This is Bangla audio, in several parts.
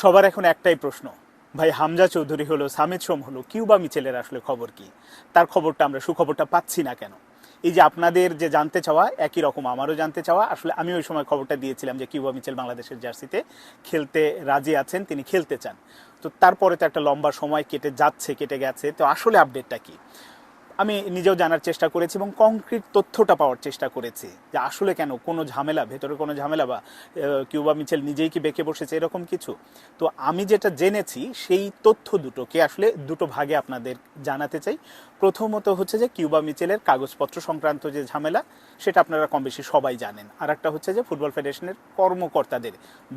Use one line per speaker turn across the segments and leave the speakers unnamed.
সবার এখন একটাই প্রশ্ন, ভাই হামজা চৌধুরী হলো, সামিদ সোম হলো, কিউবা মিচেলের আসলে খবর কি? তার খবরটা আমরা সুখবরটা পাচ্ছি না কেন? এই যে আপনাদের যে জানতে চাওয়া একই রকম আমারও জানতে চাওয়া। আসলে আমি ওই সময় খবরটা দিয়েছিলাম যে কিউবা মিচেল বাংলাদেশের জার্সিতে খেলতে রাজি আছেন, তিনি খেলতে চান। তো তারপরে তো একটা লম্বা সময় কেটে গেছে, তো আসলে আপডেটটা কি? আমি নিজেও জানার চেষ্টা করেছি এবং কংক্রিট তথ্যটা পাওয়ার চেষ্টা করেছি যে আসলে কেন, কোনো ঝামেলা, ভেতরে কোনো ঝামেলা, বা কিউবা মিচেল নিজেই কি বেঁকে বসেছে এরকম কিছু। তো আমি যেটা জেনেছি সেই তথ্য দুটোকে আসলে দুটো ভাগে আপনাদের জানাতে চাই। প্রথমত হচ্ছে যে কিউবা মিচেলের কাগজপত্র সংক্রান্ত যে ঝামেলা, সেটা আপনারা কম বেশি সবাই জানেন। আর একটা হচ্ছে যে ফুটবল ফেডারেশনের কর্মকর্তাদের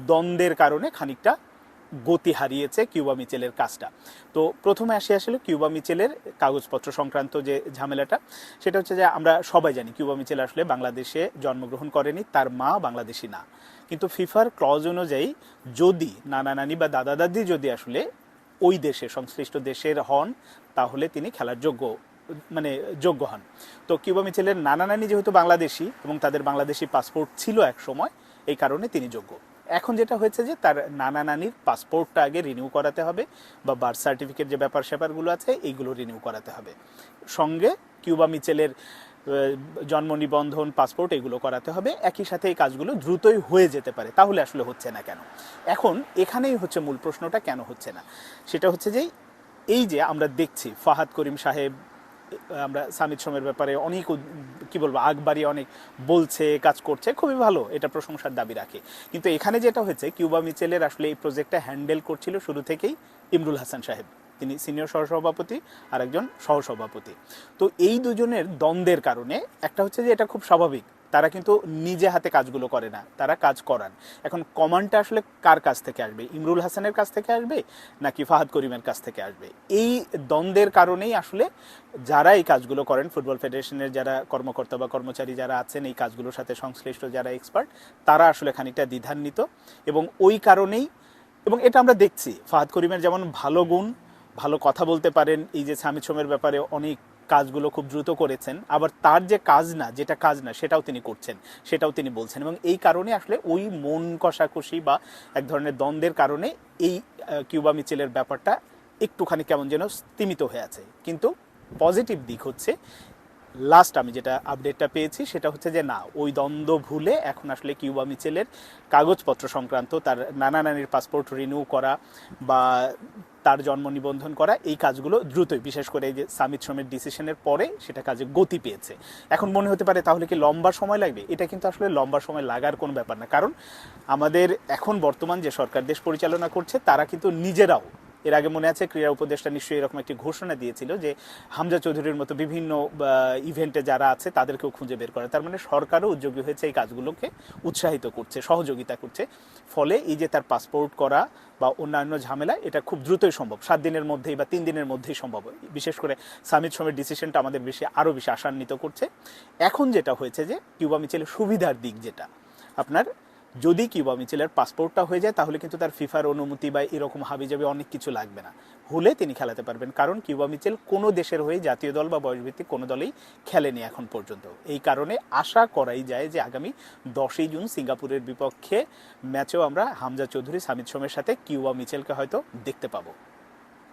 দ্বন্দ্বের কারণে খানিকটা গতি হারিয়েছে কিউবা মিচেলের কাজটা। তো প্রথমে আসলে কিউবা মিচেলের কাগজপত্র সংক্রান্ত যে ঝামেলাটা, সেটা হচ্ছে যে আমরা সবাই জানি কিউবা মিচেল আসলে বাংলাদেশে জন্মগ্রহণ করেনি, তার মা বাংলাদেশি না। কিন্তু ফিফার ক্লজ অনুযায়ী যদি নানা নানি বা দাদা দাদি যদি আসলে ওই দেশে সংশ্লিষ্ট দেশের হন, তাহলে তিনি খেলার মানে যোগ্য হন। তো কিউবা মিচেলের নানা নানি যেহেতু বাংলাদেশি এবং তাদের বাংলাদেশি পাসপোর্ট ছিল এক সময়, এই কারণে তিনি যোগ্য। এখন যেটা হয়েছে যে তার নানা নানির পাসপোর্টটা আগে রিনিউ করাতে হবে, বা বার্থ সার্টিফিকেট যে ব্যাপার স্যাপারগুলো আছে এইগুলো রিনিউ করাতে হবে। সঙ্গে কিউবা মিচেলের জন্ম নিবন্ধন, পাসপোর্ট এগুলো করাতে হবে। একই সাথে এই কাজগুলো দ্রুতই হয়ে যেতে পারে, তাহলে আসলে হচ্ছে না কেন? এখন এখানেই হচ্ছে মূল প্রশ্নটা, কেন হচ্ছে না? সেটা হচ্ছে যে এই যে আমরা দেখছি ফাহাদ করিম সাহেব, আমরা সামিদ সোমের ব্যাপারে অনেক কি বলবো আগ বাড়িয়ে অনেক বলছে, কাজ করছে, খুবই ভালো, এটা প্রশংসার দাবি রাখে। কিন্তু এখানে যেটা হয়েছে, কিউবা মিচেলের আসলে এই প্রজেক্টটা হ্যান্ডেল করছিল শুরু থেকেই ইমরুল হাসান সাহেব, তিনি সিনিয়র সহসভাপতি আর একজন সহসভাপতি। তো এই দুজনের দ্বন্দ্বের কারণে একটা হচ্ছে যে এটা খুব স্বাভাবিক, তারা কিন্তু নিজে হাতে কাজগুলো করে না, তারা কাজ করান। এখন কমান্ডটা আসলে কার কাছ থেকে আসবে, ইমরুল হাসানের কাছ থেকে আসবে নাকি ফাহাদ করিমের কাছ থেকে আসবে? এই দ্বন্দ্বের কারণেই আসলে যারা এই কাজগুলো করেন, ফুটবল ফেডারেশনের যারা কর্মকর্তা বা কর্মচারী যারা আছেন এই কাজগুলোর সাথে সংশ্লিষ্ট যারা এক্সপার্ট, তারা আসলে খানিকটা দ্বিধান্বিত। এবং ওই কারণেই, এবং এটা আমরা দেখছি ফাহাদ করিমের যেমন ভালো গুণ, ভালো কথা বলতে পারেন, এই যে সামিদ সোমের ব্যাপারে অনেক কাজগুলো খুব দ্রুত করেছেন, আবার তার যে যেটা কাজ না সেটাও তিনি করছেন, সেটাও তিনি বলছেন। এবং এই কারণে আসলে ওই মন কষাকষি বা এক ধরনের দ্বন্দ্বের কারণে এই কিউবা মিচেলের ব্যাপারটা একটুখানি কেমন যেন স্তিমিত হয়ে আছে। কিন্তু পজিটিভ দিক হচ্ছে, লাস্ট আমি যেটা আপডেটটা পেয়েছি সেটা হচ্ছে যে না, ওই দ্বন্দ্ব ভুলে এখন আসলে কিউবা মিচেলের কাগজপত্র সংক্রান্ত, তার নানা নানির পাসপোর্ট রিনিউ করা বা তার জন্ম নিবন্ধন করা, এই কাজগুলো দ্রুতই, বিশেষ করে এই যে সামিদ সোমের ডিসিশনের পরে সেটা কাজে গতি পেয়েছে। এখন মনে হতে পারে তাহলে কি লম্বা সময় লাগবে? এটা কিন্তু আসলে লম্বা সময় লাগার কোনো ব্যাপার না, কারণ আমাদের এখন বর্তমান যে সরকার দেশ পরিচালনা করছে, তারা কিন্তু নিজেরাও, এর আগে মনে আছে ক্রীড়া উপদেষ্টা নিশ্চয়ই এরকম একটি ঘোষণা দিয়েছিল যে হামজা চৌধুরীর মতো বিভিন্ন ইভেন্টে যারা আছে তাদেরকেও খুঁজে বের করে। তার মানে সরকারও উদ্যোগী হয়েছে এই কাজগুলোকে উৎসাহিত করছে, সহযোগিতা করছে। ফলে এই যে তার পাসপোর্ট করা বা অন্যান্য ঝামেলা, এটা খুব দ্রুতই সম্ভব, 7 দিনের মধ্যেই বা 3 দিনের মধ্যেই সম্ভব। বিশেষ করে সামিদ সোমের ডিসিশনটা আমাদের আরও বেশি আশান্বিত করছে। এখন যেটা হয়েছে যে কিউবা মিচেলের সুবিধার দিক যেটা, আপনার যদি কিউবা মিচেলের পাসপোর্টটা হয়ে যায়, তাহলে কিন্তু তার ফিফার অনুমতি বা এরকম হাবিজাবি অনেক কিছু লাগবে না, হলে তিনি খেলাতে পারবেন। কারণ কিউবা মিচেল কোনো দেশের হয়ে জাতীয় দল বা বয়সভিত্তিক কোনো দলেই খেলেনি এখন পর্যন্ত। এই কারণে আশা করাই যায় যে আগামী 10ই জুন সিঙ্গাপুরের বিপক্ষে ম্যাচেও আমরা হামজা চৌধুরী, সামিদ সোমের সাথে কিউবা মিচেলকে হয়তো দেখতে পাবো।